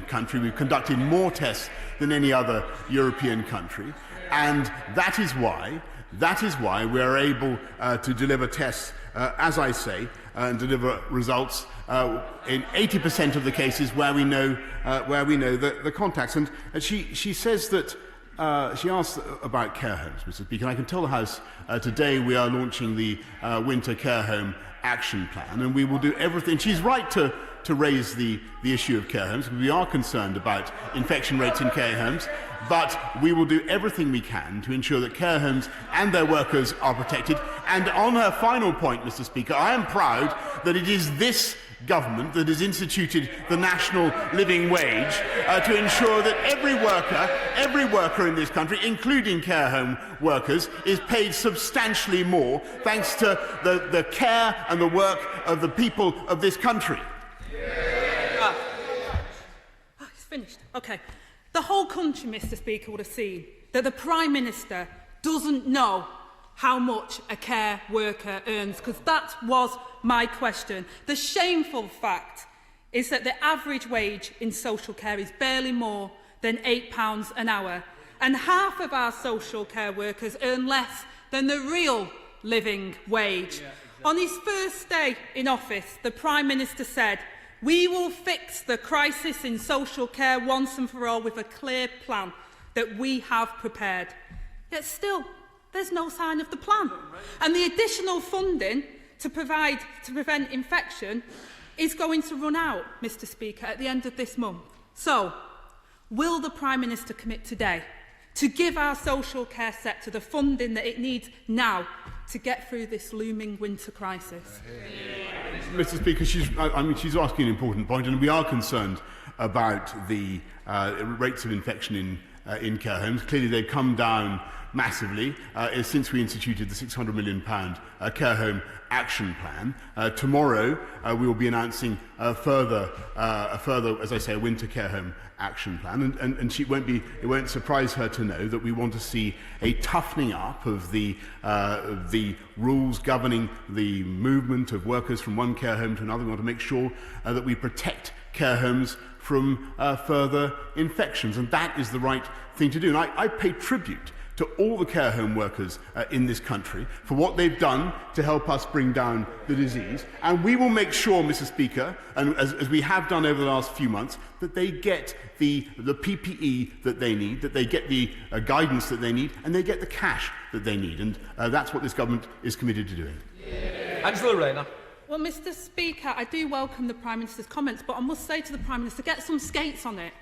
country. We've conducted more tests than any other European country, and that is why we are able to deliver tests, as I say, and deliver results in 80% of the cases where we know the contacts. And she says that she asked about care homes, Mr. Speaker. And I can tell the House today we are launching the Winter Care Home Action Plan, and we will do everything. She's right to raise the issue of care homes. We are concerned about infection rates in care homes, but we will do everything we can to ensure that care homes and their workers are protected. And on her final point, Mr. Speaker, I am proud that it is this government that has instituted the national living wage to ensure that every worker in this country, including care home workers, is paid substantially more thanks to the care and the work of the people of this country. It's finished. Okay. The whole country, Mr. Speaker, would have seen that the Prime Minister doesn't know how much a care worker earns, because that was my question. The shameful fact is that the average wage in social care is barely more than £8 an hour, and half of our social care workers earn less than the real living wage. On his first day in office, the Prime Minister said, "We will fix the crisis in social care once and for all with a clear plan that we have prepared." Yet still, there's no sign of the plan. And the additional funding to prevent infection is going to run out, Mr. Speaker, at the end of this month. So, will the Prime Minister commit today to give our social care sector the funding that it needs now to get through this looming winter crisis? Mr. Speaker, she's asking an important point, and we are concerned about the rates of infection in care homes. Clearly, they've come down massively since we instituted the £600 million Care Home Action Plan. Tomorrow, we will be announcing a further, as I say, a Winter Care Home Action Plan, and it won't surprise her to know that we want to see a toughening up of the rules governing the movement of workers from one care home to another. We want to make sure that we protect care homes from further infections, and that is the right thing to do. And I pay tribute to all the care home workers in this country for what they've done to help us bring down the disease. And we will make sure, Mr. Speaker, and as we have done over the last few months, that they get the PPE that they need, that they get the guidance that they need, and they get the cash that they need. And that's what this government is committed to doing. Angela Rayner. Well, Mr. Speaker, I do welcome the Prime Minister's comments, but I must say to the Prime Minister, get some skates on it.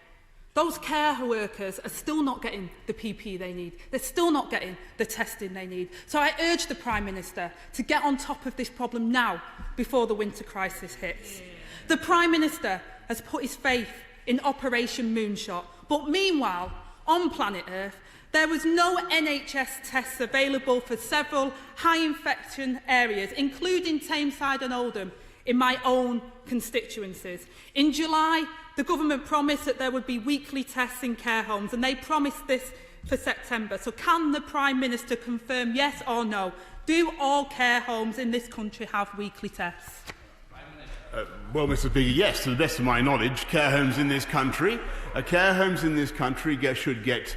Those care workers are still not getting the PPE they need. They're still not getting the testing they need. So I urge the Prime Minister to get on top of this problem now, before the winter crisis hits. The Prime Minister has put his faith in Operation Moonshot, but meanwhile, on planet Earth, there was no NHS tests available for several high infection areas, including Tameside and Oldham, in my own constituencies. In July, the government promised that there would be weekly tests in care homes, and they promised this for September. So can the Prime Minister confirm, yes or no, do all care homes in this country have weekly tests? Well, Mr. Speaker, yes, to the best of my knowledge, care homes in this country should get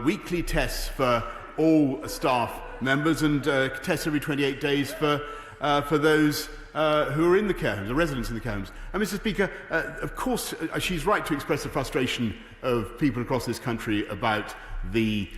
weekly tests for all staff members, and tests every 28 days for those who are in the care homes, the residents in the care homes. And, Mr. Speaker, of course, she's right to express the frustration of people across this country about the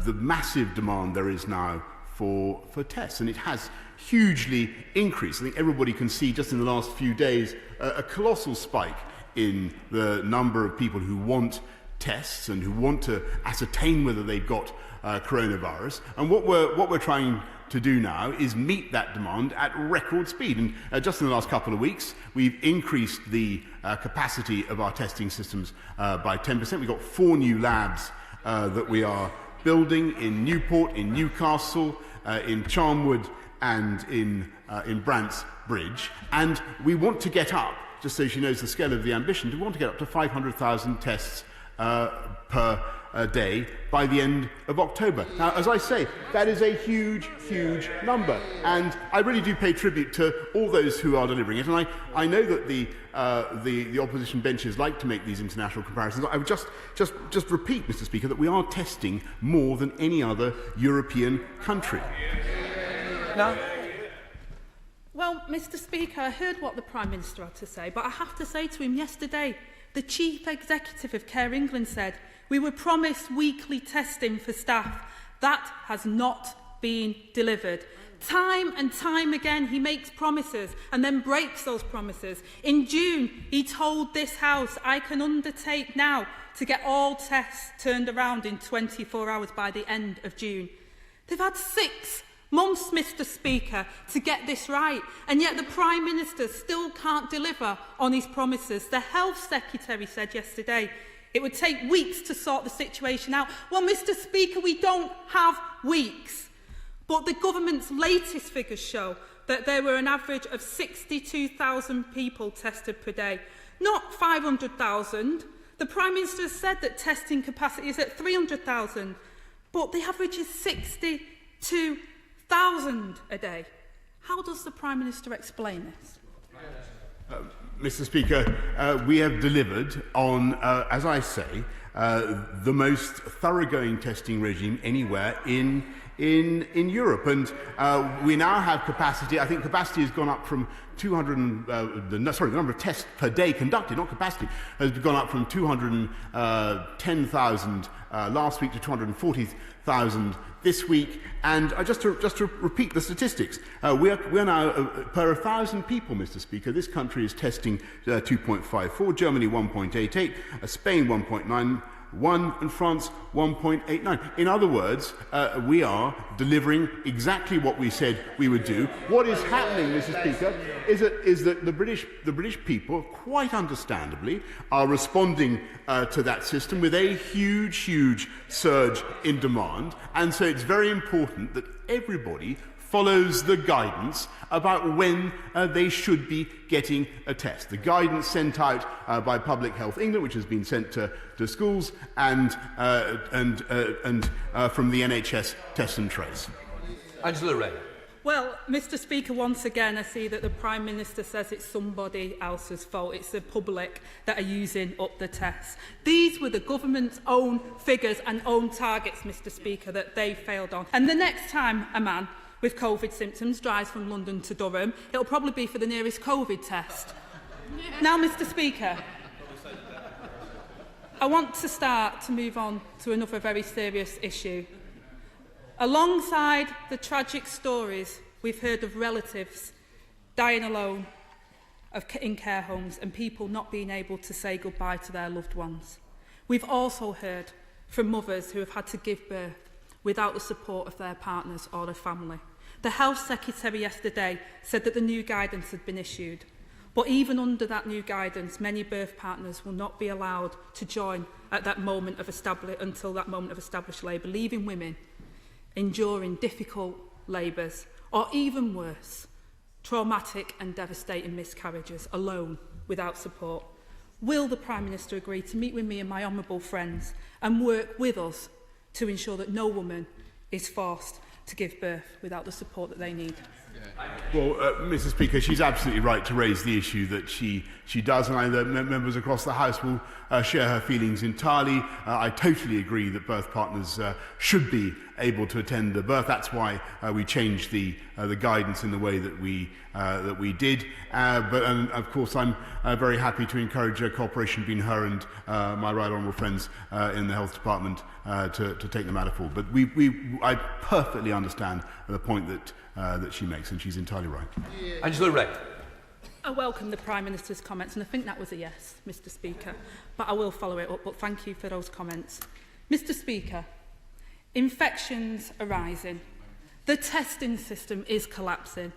massive demand there is now for tests, and it has hugely increased. I think everybody can see just in the last few days a colossal spike in the number of people who want tests and who want to ascertain whether they've got coronavirus. And what we're trying to do now is meet that demand at record speed. And just in the last couple of weeks, we've increased the capacity of our testing systems by 10%. We've got 4 new labs that we are building in Newport, in Newcastle, in Charnwood, and in Brant's-Bridge. And we want to get up, just so she knows the scale of the ambition, we want to get up to 500,000 tests per day by the end of October. Now, as I say, that is a huge, huge number, and I really do pay tribute to all those who are delivering it. And I know that the opposition benches like to make these international comparisons. I would just repeat, Mr. Speaker, that we are testing more than any other European country. No. Well, Mr. Speaker, I heard what the Prime Minister had to say, but I have to say to him yesterday, the Chief Executive of Care England said, we were promised weekly testing for staff. That has not been delivered. Time and time again, he makes promises and then breaks those promises. In June, he told this House, I can undertake now to get all tests turned around in 24 hours by the end of June. They've had 6 months, Mr. Speaker, to get this right, and yet the Prime Minister still can't deliver on his promises. The Health Secretary said yesterday it would take weeks to sort the situation out. Well, Mr. Speaker, we don't have weeks. But the government's latest figures show that there were an average of 62,000 people tested per day, not 500,000. The Prime Minister said that testing capacity is at 300,000, but the average is 62,000 a day. How does the Prime Minister explain this? Mr. Speaker, we have delivered on, as I say, the most thoroughgoing testing regime anywhere in Europe, and we now have capacity. I think capacity has gone up from 200. The number of tests per day conducted, not capacity, has gone up from 210,000 last week to 240,000 this week. And just to repeat the statistics, we are now per 1,000 people, Mr. Speaker. This country is testing 2.54, Germany 1.88, Spain 1.91, and France 1.89. In other words, we are delivering exactly what we said we would do. What is happening, Mr. Speaker, is that the British people, quite understandably, are responding to that system with a huge surge in demand. And so it's very important that everybody follows the guidance about when they should be getting a test. The guidance sent out by Public Health England, which has been sent to schools, and from the NHS Test and Trace. Angela Ray. Well, Mr. Speaker, once again, I see that the Prime Minister says it's somebody else's fault. It's the public that are using up the tests. These were the government's own figures and own targets, Mr. Speaker, that they failed on. And the next time a man with COVID symptoms drives from London to Durham, it'll probably be for the nearest COVID test. Now, Mr. Speaker, I want to move on to another very serious issue. Alongside the tragic stories we've heard of relatives dying alone in care homes and people not being able to say goodbye to their loved ones, we've also heard from mothers who have had to give birth without the support of their partners or their family. The Health Secretary yesterday said that the new guidance had been issued, but even under that new guidance, many birth partners will not be allowed to join at that moment of until that moment of established labour, leaving women enduring difficult labours, or even worse, traumatic and devastating miscarriages, alone, without support. Will the Prime Minister agree to meet with me and my honourable friends and work with us to ensure that no woman is forced to give birth without the support that they need? Well, Mr. Speaker, she's absolutely right to raise the issue that she does, and I know members across the House will share her feelings entirely. I totally agree that birth partners should be able to attend the birth. That's why we changed the guidance in the way that we did. But of course, I'm very happy to encourage cooperation between her and my right honourable friends in the Health Department to take the matter forward. But I perfectly understand the point that she makes, and she's entirely right. Angela Ray. I welcome the Prime Minister's comments, and I think that was a yes, Mr. Speaker, but I will follow it up, but thank you for those comments. Mr. Speaker, infections are rising. The testing system is collapsing.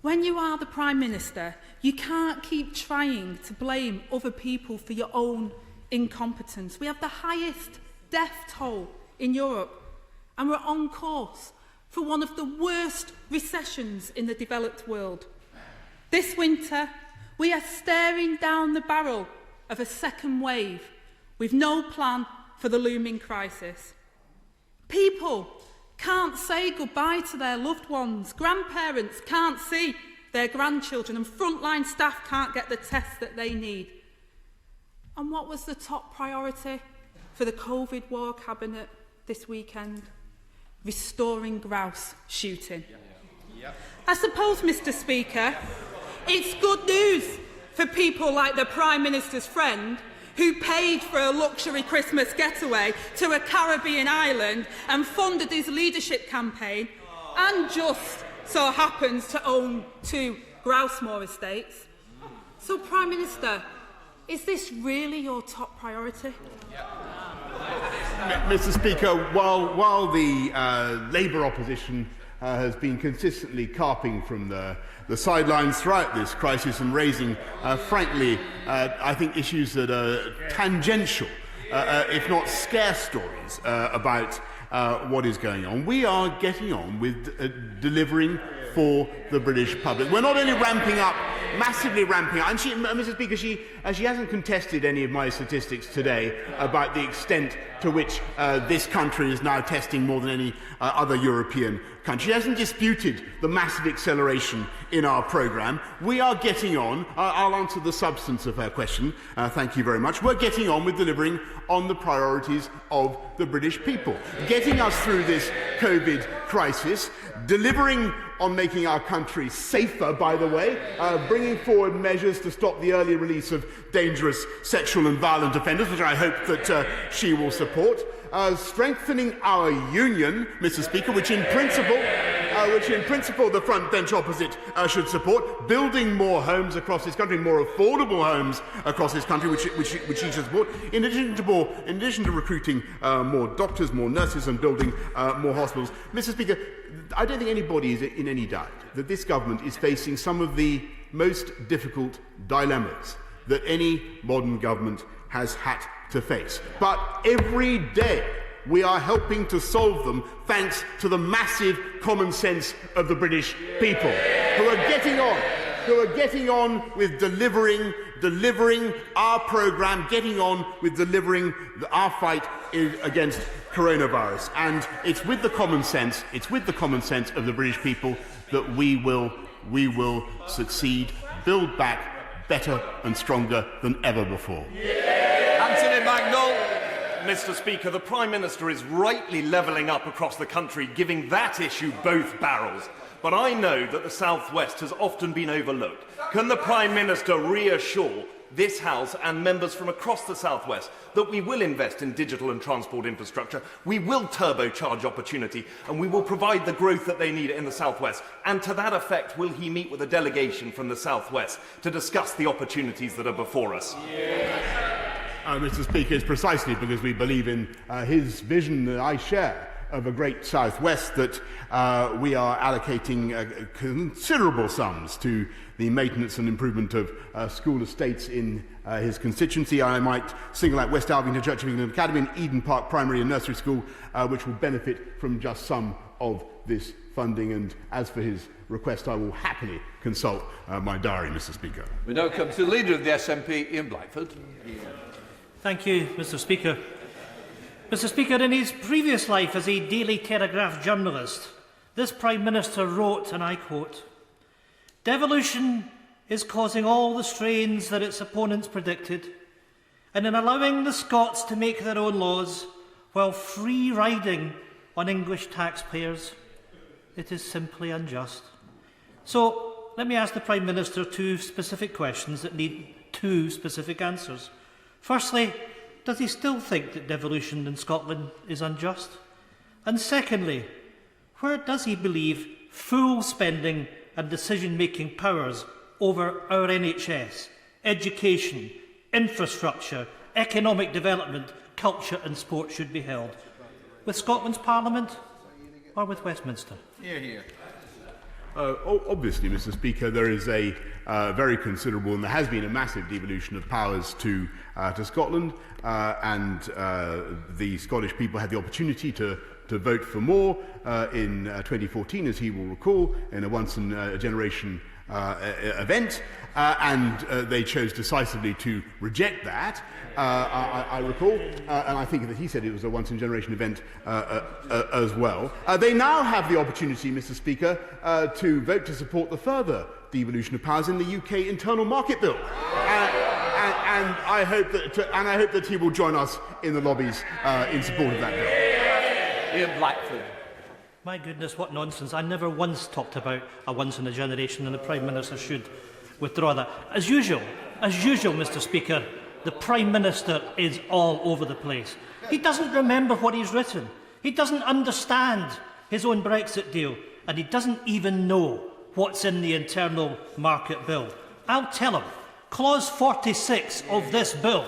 When you are the Prime Minister, you can't keep trying to blame other people for your own incompetence. We have the highest death toll in Europe, and we're on course for one of the worst recessions in the developed world. This winter, we are staring down the barrel of a second wave with no plan for the looming crisis. People can't say goodbye to their loved ones, grandparents can't see their grandchildren, and frontline staff can't get the tests that they need. And what was the top priority for the COVID War Cabinet this weekend? Restoring grouse shooting. I suppose, Mr. Speaker, it's good news for people like the Prime Minister's friend who paid for a luxury Christmas getaway to a Caribbean island and funded his leadership campaign and just so happens to own 2 Grousemore estates. So, Prime Minister, is this really your top priority? Mr. Speaker, while the Labour opposition has been consistently carping from the sidelines throughout this crisis and raising, frankly, I think issues that are tangential, if not scarce stories about what is going on. We are getting on with delivering for the British public. We're not only ramping up, massively ramping up, and Mr. Speaker, she hasn't contested any of my statistics today about the extent to which this country is now testing more than any other European country. She hasn't disputed the massive acceleration in our programme. We are getting on. I'll answer the substance of her question. Thank you very much. We're getting on with delivering on the priorities of the British people, getting us through this COVID crisis, delivering on making our country safer, by the way, bringing forward measures to stop the early release of dangerous sexual and violent offenders, which I hope that she will support, strengthening our union, Mr. Speaker, which in principle the front bench opposite should support, building more homes across this country, more affordable homes across this country, which she should support, in addition to recruiting more doctors, more nurses, and building more hospitals. Mr. Speaker, I don't think anybody is in any doubt that this government is facing some of the most difficult dilemmas that any modern government has had to face. But every day we are helping to solve them thanks to the massive common sense of the British people, who are getting on with delivering our programme, getting on with delivering our fight against coronavirus. And it's with the common sense of the British people that we will succeed, build back better and stronger than ever before. Anthony Magnol. Mr. Speaker, the Prime Minister is rightly levelling up across the country, giving that issue both barrels. But I know that the South West has often been overlooked. Can the Prime Minister reassure this House and members from across the South West that we will invest in digital and transport infrastructure, we will turbocharge opportunity, and we will provide the growth that they need in the South West? And to that effect, will he meet with a delegation from the South West to discuss the opportunities that are before us? Mr. Speaker, it's precisely because we believe in his vision that I share of a great South West that we are allocating considerable sums to the maintenance and improvement of school estates in his constituency. I might single out West Alvington Church of England Academy and Eden Park Primary and Nursery School, which will benefit from just some of this funding. And as for his request, I will happily consult my diary, Mr. Speaker. We now come to the Leader of the SNP, Ian Blackford. Thank you, Mr. Speaker. Mr. Speaker, in his previous life as a Daily Telegraph journalist, this Prime Minister wrote, and I quote, "Devolution is causing all the strains that its opponents predicted, and in allowing the Scots to make their own laws while free riding on English taxpayers, it is simply unjust." So let me ask the Prime Minister 2 specific questions that need 2 specific answers. Firstly, does he still think that devolution in Scotland is unjust? And secondly, where does he believe full spending and decision-making powers over our NHS, education, infrastructure, economic development, culture and sport should be held? With Scotland's Parliament or with Westminster? Hear, hear. Obviously, Mr. Speaker, there is a very considerable, and there has been a massive devolution of powers to Scotland, and the Scottish people had the opportunity to vote for more in 2014, as he will recall, in a once-in-a-generation event, and they chose decisively to reject that. I recall, and I think that he said it was a once-in-a-generation event as well. They now have the opportunity, Mr. Speaker, to vote to support the further devolution of powers in the UK Internal Market Bill. And I hope that he will join us in the lobbies in support of that bill. Ian Blackford. My goodness, what nonsense. I never once talked about a once-in-a-generation, and the Prime Minister should withdraw that. As usual, Mr. Speaker, the Prime Minister is all over the place. He doesn't remember what he's written. He doesn't understand his own Brexit deal, and he doesn't even know what's in the Internal Market Bill. I'll tell him. Clause 46 of this bill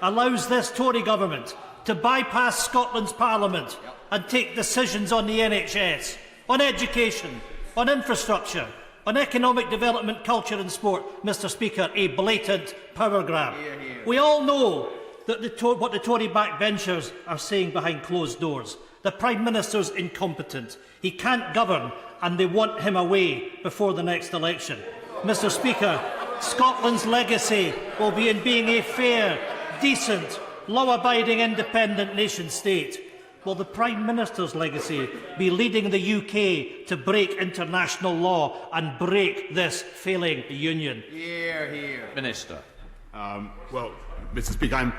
allows this Tory government to bypass Scotland's Parliament and take decisions on the NHS, on education, on infrastructure, on economic development, culture and sport. Mr. Speaker, a blatant power grab. We all know that what the Tory backbenchers are saying behind closed doors. The Prime Minister's incompetent. He can't govern, and they want him away before the next election. Mr. Speaker, Scotland's legacy will be in being a fair, decent, law-abiding independent nation-state. Will the Prime Minister's legacy be leading the UK to break international law and break this failing union? Hear, hear. Minister. Well, Mr. Speaker, I'm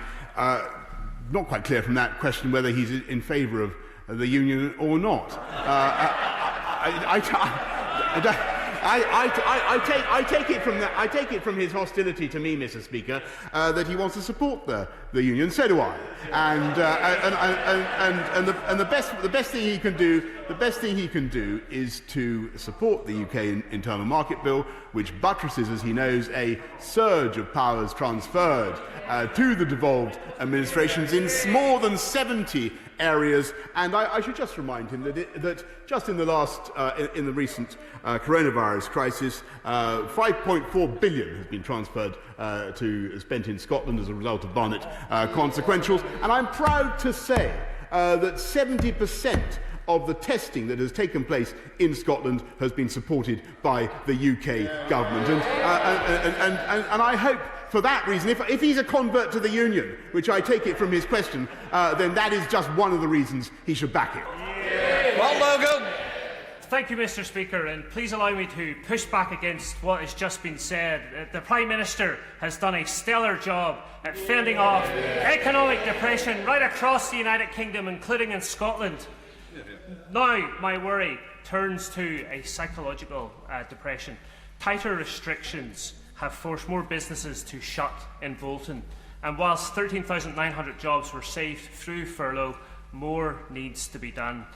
not quite clear from that question whether he's in favour of the union or not. I take it from his hostility to me, Mr. Speaker, that he wants to support the union. So do I. And the best thing he can do is to support the UK Internal Market Bill, which buttresses, as he knows, a surge of powers transferred to the devolved administrations in more than 70 areas. And I should just remind him that just in the recent coronavirus crisis, 5.4 billion has been transferred spent in Scotland as a result of Barnett consequentials. And I'm proud to say that 70% of the testing that has taken place in Scotland has been supported by the UK government. And I hope, for that reason, if he's a convert to the union, which I take it from his question, then that is just one of the reasons he should back it. Well, Logan. Thank you, Mr. Speaker, and please allow me to push back against what has just been said. The Prime Minister has done a stellar job at fending off economic depression right across the United Kingdom, including in Scotland. Now, my worry turns to a psychological depression. Tighter restrictions have forced more businesses to shut in Bolton, and whilst 13,900 jobs were saved through furlough, more needs to be done.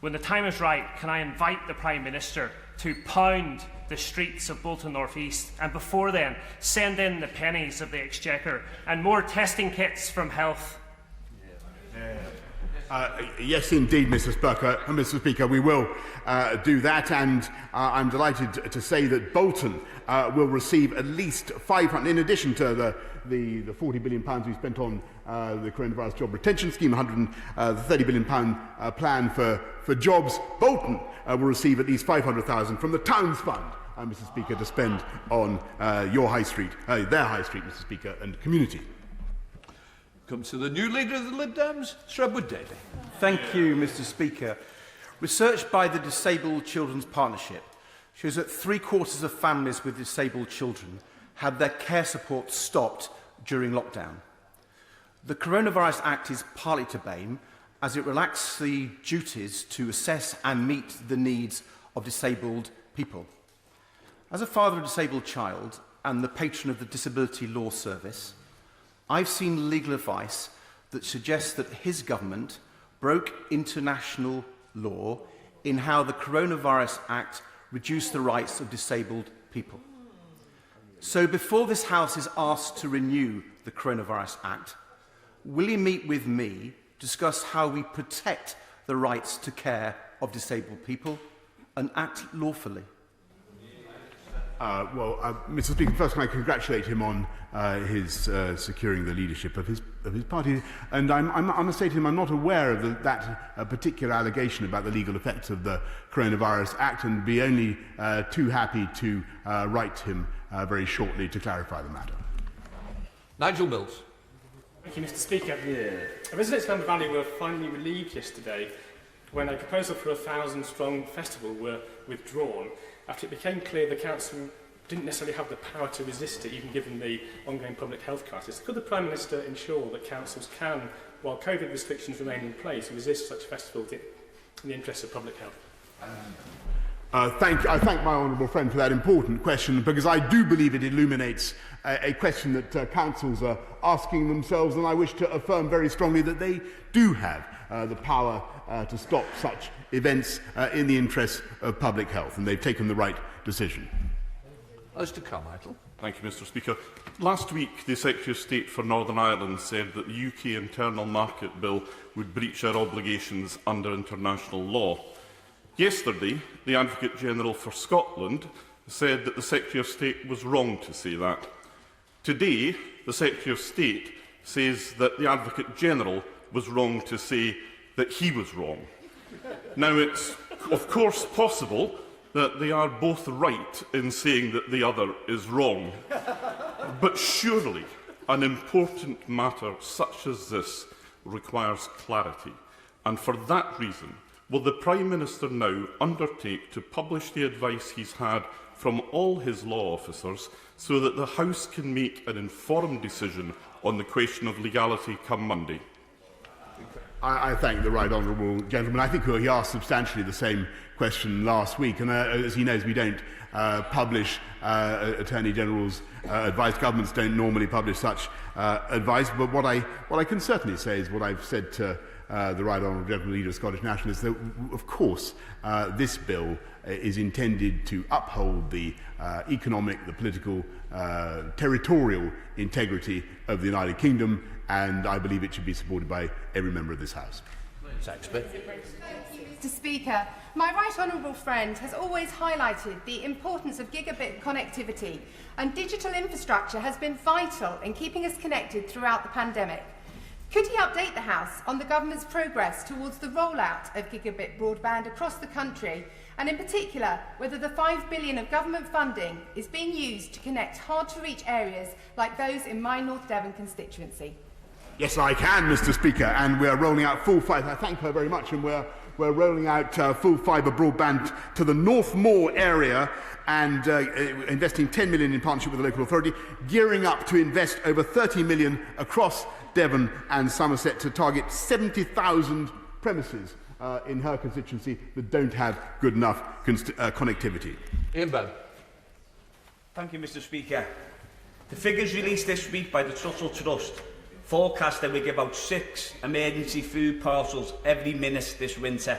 When the time is right, can I invite the Prime Minister to pound the streets of Bolton North East, and before then, send in the pennies of the Exchequer and more testing kits from Health? Yes, indeed, Mr. Speaker, we will do that, and I'm delighted to say that Bolton will receive at least 500, in addition to the £40 billion we spent on the coronavirus job retention scheme, £130 billion plan for jobs. Bolton will receive at least 500,000 from the Towns Fund, Mr. Speaker, to spend on your high street, their high street, Mr. Speaker, and community. Comes to the new leader of the Lib Dems, Shrubwood Davey. Thank you, Mr. Speaker. Research by the Disabled Children's Partnership shows that 3/4 of families with disabled children had their care support stopped during lockdown. The Coronavirus Act is partly to blame, as it relaxed the duties to assess and meet the needs of disabled people. As a father of a disabled child and the patron of the Disability Law Service, I've seen legal advice that suggests that his government broke international law in how the Coronavirus Act reduced the rights of disabled people. So before this House is asked to renew the Coronavirus Act, will you meet with me to discuss how we protect the rights to care of disabled people and act lawfully? Mr. Speaker, first can I congratulate him on his securing the leadership of his party. And I must say to him, I'm not aware of that particular allegation about the legal effects of the Coronavirus Act, and be only too happy to write him very shortly to clarify the matter. Nigel Mills. Thank you, Mr. Speaker. Residents of Humber Valley were finally relieved yesterday when a proposal for a 1,000-strong festival were withdrawn after it became clear the council didn't necessarily have the power to resist it, even given the ongoing public health crisis. Could the Prime Minister ensure that councils can, while COVID restrictions remain in place, resist such festivals in the interests of public health? I thank my honourable friend for that important question, because I do believe it illuminates a question that councils are asking themselves, and I wish to affirm very strongly that they do have the power to stop such events in the interests of public health, and they've taken the right decision. Mr. Carmichael. Thank you, Mr. Speaker. Last week, the Secretary of State for Northern Ireland said that the UK Internal Market Bill would breach our obligations under international law. Yesterday, the Advocate General for Scotland said that the Secretary of State was wrong to say that. Today, the Secretary of State says that the Advocate General was wrong to say that he was wrong. Now, it's of course possible that they are both right in saying that the other is wrong. But surely an important matter such as this requires clarity. And for that reason, will the Prime Minister now undertake to publish the advice he's had from all his law officers so that the House can make an informed decision on the question of legality come Monday? I thank the right honourable gentleman. I think he asked substantially the same question last week, and as he knows, we don't publish Attorney General's advice. Governments don't normally publish such advice, but what I can certainly say is what I've said to the right honourable gentleman, leader of Scottish Nationalists, that of course this bill is intended to uphold the economic, the political, territorial integrity of the United Kingdom, and I believe it should be supported by every member of this House. Mr. Speaker, my right honourable friend has always highlighted the importance of gigabit connectivity, and digital infrastructure has been vital in keeping us connected throughout the pandemic. Could he update the House on the government's progress towards the rollout of gigabit broadband across the country, and in particular whether the £5 billion of government funding is being used to connect hard-to-reach areas like those in my North Devon constituency? Yes, I can, Mr. Speaker, and we're rolling out full fibre. I thank her very much, and we're rolling out full fibre broadband to the North Moor area and investing £10 million in partnership with the local authority, gearing up to invest over £30 million across Devon and Somerset to target 70,000 premises in her constituency that don't have good enough connectivity. Ian Bell. Thank you, Mr. Speaker. The figures released this week by the Trussell Trust forecast that we give out 6 emergency food parcels every minute this winter.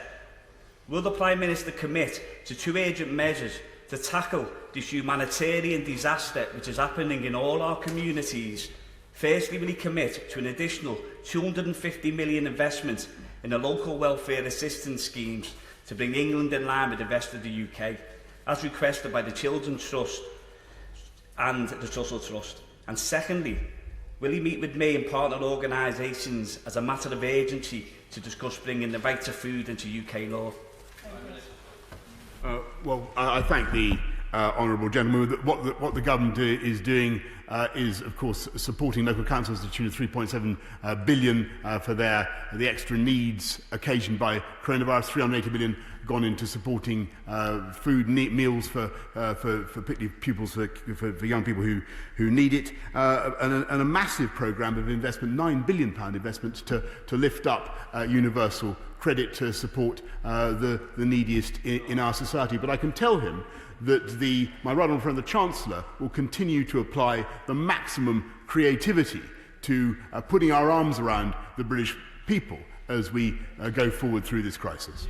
Will the Prime Minister commit to 2 urgent measures to tackle this humanitarian disaster which is happening in all our communities? Firstly, will he commit to an additional £250 million investment in the local welfare assistance schemes to bring England in line with the rest of the UK, as requested by the Children's Trust and the Trussell Trust? And secondly, will he meet with me and partner organisations as a matter of urgency to discuss bringing the right to food into UK law? I thank the honourable gentleman. What the government is doing is, of course, supporting local councils to the tune of £3.7 billion for the extra needs occasioned by coronavirus. £380 million gone into supporting food meals for particularly pupils, for young people who need it, and a massive programme of investment, £9 billion investment to lift up universal credit to support the neediest in our society. But I can tell him that my right honourable friend, the Chancellor, will continue to apply the maximum creativity to putting our arms around the British people as we go forward through this crisis.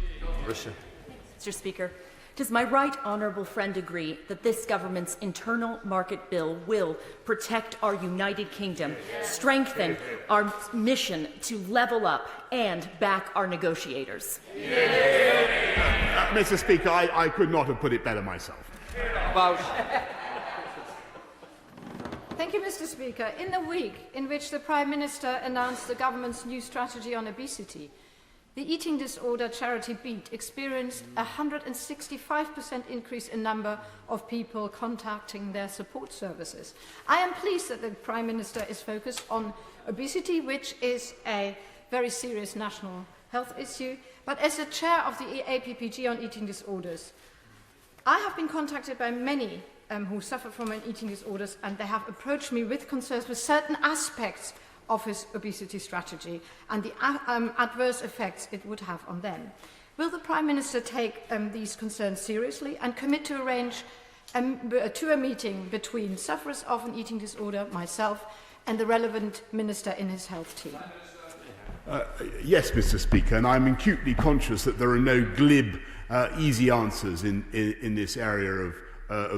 Mr. Speaker, does my right honourable friend agree that this government's internal market bill will protect our United Kingdom, strengthen our mission to level up and back our negotiators? Mr. Speaker, I could not have put it better myself. Thank you, Mr. Speaker. In the week in which the Prime Minister announced the government's new strategy on obesity, the eating disorder charity BEAT experienced a 165% increase in number of people contacting their support services. I am pleased that the Prime Minister is focused on obesity, which is a very serious national health issue, but as the chair of the APPG on eating disorders, I have been contacted by many who suffer from an eating disorders, and they have approached me with concerns with certain aspects of his obesity strategy and the adverse effects it would have on them. Will the Prime Minister take these concerns seriously and commit to arrange a meeting between sufferers of an eating disorder, myself, and the relevant minister in his health team? Yes, Mr. Speaker, and I'm acutely conscious that there are no glib, easy answers in this area of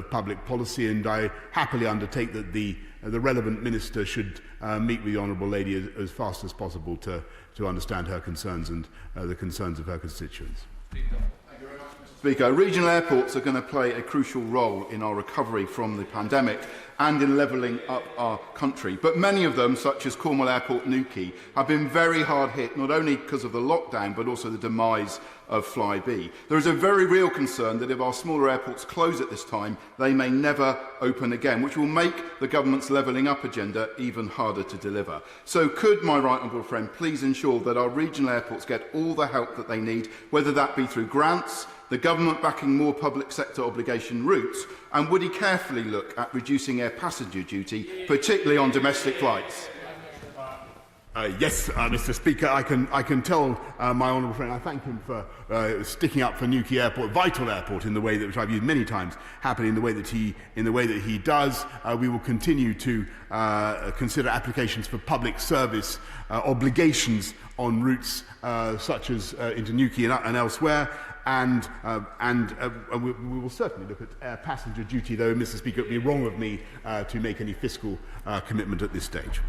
public policy, and I happily undertake that the relevant minister should meet with the Honourable Lady as fast as possible to understand her concerns and the concerns of her constituents. Speaker, regional airports are going to play a crucial role in our recovery from the pandemic and in levelling up our country. But many of them, such as Cornwall Airport Newquay, have been very hard hit, not only because of the lockdown, but also the demise of Flybe. There is a very real concern that if our smaller airports close at this time, they may never open again, which will make the government's levelling up agenda even harder to deliver. So could my right honourable friend please ensure that our regional airports get all the help that they need, whether that be through grants, the government backing more public sector obligation routes, and would he carefully look at reducing air passenger duty, particularly on domestic flights? Yes, Mr. Speaker, I can tell my honourable friend, I thank him for sticking up for Newquay Airport, vital airport, in the way that which I've used many times, happily in the way that he does. We will continue to consider applications for public service obligations on routes such as into Newquay and elsewhere. And we will certainly look at air passenger duty, though, Mr. Speaker, it would be wrong of me to make any fiscal commitment at this stage.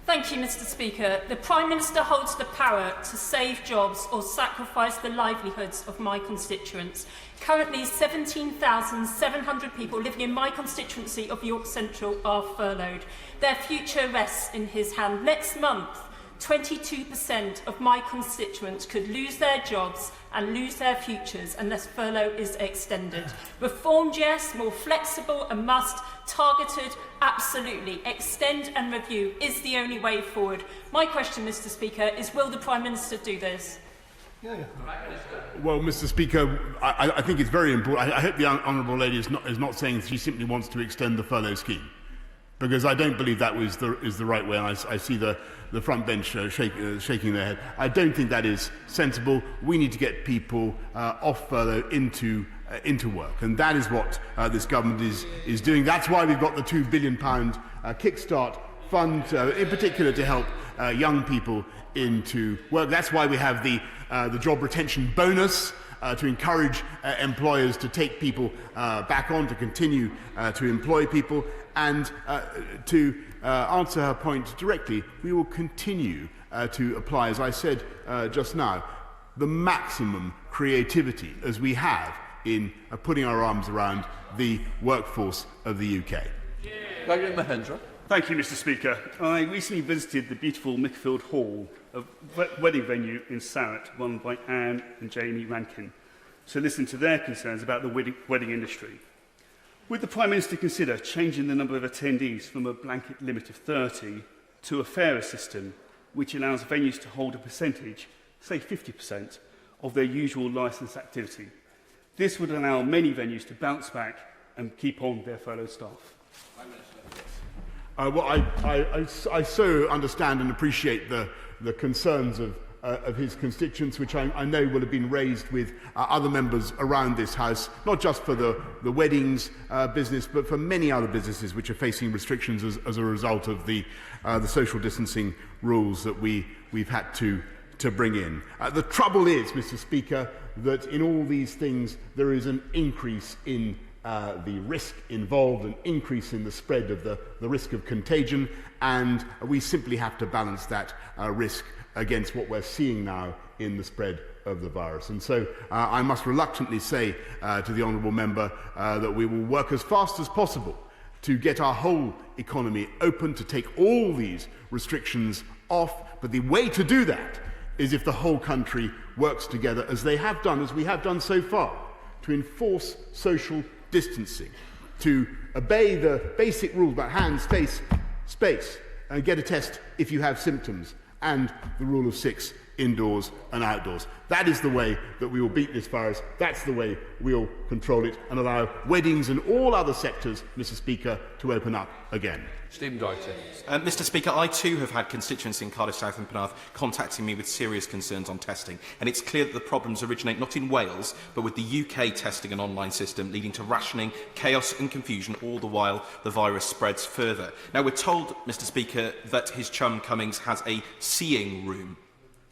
Thank you, Mr. Speaker. The Prime Minister holds the power to save jobs or sacrifice the livelihoods of my constituents. Currently, 17,700 people living in my constituency of York Central are furloughed. Their future rests in his hand. Next month, 22% of my constituents could lose their jobs and lose their futures unless furlough is extended. Reformed, yes. More flexible, a must. Targeted, absolutely. Extend and review is the only way forward. My question, Mr. Speaker, is will the Prime Minister do this? Well, Mr. Speaker, I think it's very important. I hope the Honourable Lady is not saying she simply wants to extend the furlough scheme, because I don't believe that is the right way, and I see the front bench shaking their head. I don't think that is sensible. We need to get people off furlough into work, and that is what this government is doing. That's why we've got the £2 billion kickstart fund, in particular to help young people into work. That's why we have the job retention bonus, to encourage employers to take people back on, to continue to employ people. And to answer her point directly, we will continue to apply, as I said just now, the maximum creativity as we have in putting our arms around the workforce of the UK. Thank you, Mr. Speaker. I recently visited the beautiful Mickfield Hall, a wedding venue in Sarrett, run by Anne and Jamie Rankin, to listen to their concerns about the wedding industry. Would the Prime Minister consider changing the number of attendees from a blanket limit of 30 to a fairer system which allows venues to hold a percentage, say 50%, of their usual licensed activity? This would allow many venues to bounce back and keep on their furloughed staff. Well, I so understand and appreciate the concerns of his constituents, which I know will have been raised with other members around this House, not just for the weddings business, but for many other businesses which are facing restrictions as a result of the social distancing rules that we've had to bring in. The trouble is, Mr. Speaker, that in all these things there is an increase in the risk involved, an increase in the spread of the risk of contagion, and we simply have to balance that risk against what we're seeing now in the spread of the virus. And so I must reluctantly say to the honourable member that we will work as fast as possible to get our whole economy open, to take all these restrictions off. But the way to do that is if the whole country works together, as they have done, as we have done so far, to enforce social distancing, to obey the basic rules about hands, face, space, and get a test if you have symptoms, and the rule of 6 indoors and outdoors. That is the way that we will beat this virus. That's the way we'll control it and allow weddings and all other sectors, Mr. Speaker, to open up again. Stephen Doherty. Mr. Speaker, I too have had constituents in Cardiff South and Penarth contacting me with serious concerns on testing, and it's clear that the problems originate not in Wales but with the UK testing and online system, leading to rationing, chaos and confusion, all the while the virus spreads further. Now, we're told, Mr. Speaker, that his chum Cummings has a seeing room.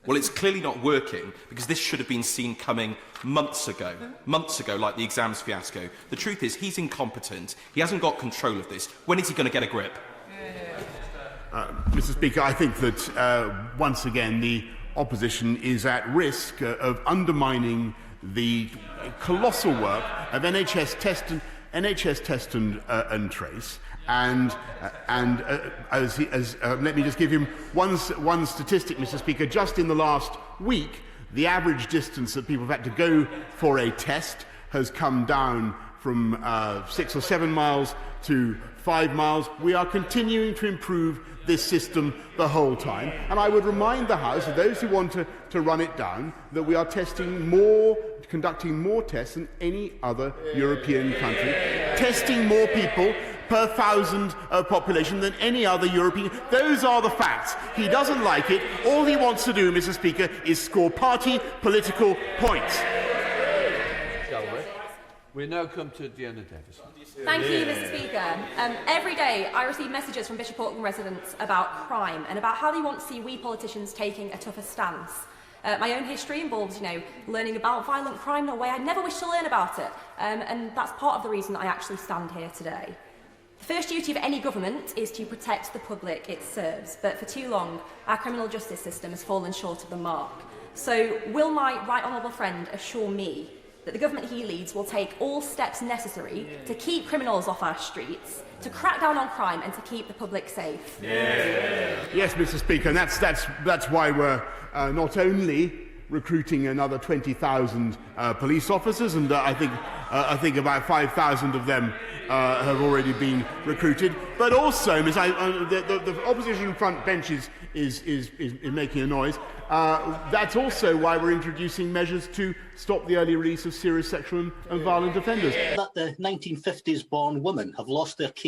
Well, it's clearly not working, because this should have been seen coming months ago, like the exams fiasco. The truth is, he's incompetent. He hasn't got control of this. When is he going to get a grip? Mr. Speaker, I think that once again the opposition is at risk of undermining the colossal work of NHS Test and Trace. And let me just give him one statistic, Mr. Speaker. Just in the last week, the average distance that people have had to go for a test has come down from 6 or 7 miles to 5 miles. We are continuing to improve this system the whole time. And I would remind the House, of those who want to run it down, that we are conducting more tests than any other European country, testing more people per thousand population than any other European. Those are the facts. He doesn't like it. All he wants to do, Mr. Speaker, is score party political points. We now come to Deanna Davis. Thank you, Mr. Speaker. Every day I receive messages from Bishop Auckland residents about crime and about how they want to see we politicians taking a tougher stance. My own history involves, learning about violent crime in a way I never wish to learn about it, and that's part of the reason I actually stand here today. The first duty of any government is to protect the public it serves, but for too long, our criminal justice system has fallen short of the mark. So will my right honourable friend assure me that the government he leads will take all steps necessary to keep criminals off our streets, to crack down on crime and to keep the public safe? Yes, Mr. Speaker, and that's why we're not only recruiting another 20,000 police officers, and I think about 5,000 of them have already been recruited. But also, the opposition front bench is making a noise. That's also why we're introducing measures to stop the early release of serious sexual and violent offenders. That the 1950s born women have lost their case.